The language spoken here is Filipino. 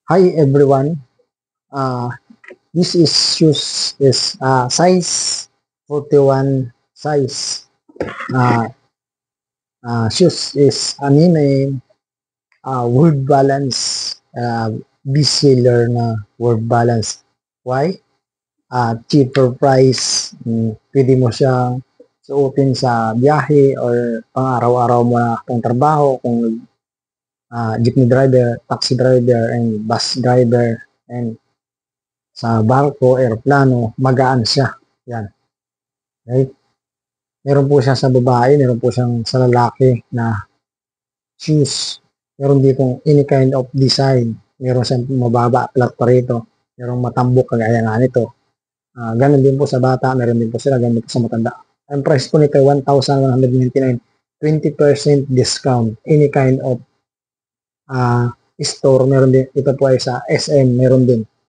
Hi everyone. Uh, this is shoes is size 41 size. Uh, Shoes is anime word balance bestseller na word balance. Why? Cheaper price. Pwede mo siyang suotin sa biyahe or pang araw-araw mo na kung trabaho, kung jeepney driver, taxi driver, and bus driver, and sa barko, eroplano, magaan siya. Yan. Right? Meron po siya sa babae, meron po siyang sa lalaki na shoes. Meron ditong any kind of design. Meron siyang mababa, flat pa rito. Merong matambok, kagaya nga nito. Ganun din po sa bata, meron din po sila, ganun din po sa matanda. Ang price po nito ay 1,199. 20% discount. Any kind of store, meron din. Ito po ay sa SM, meron din.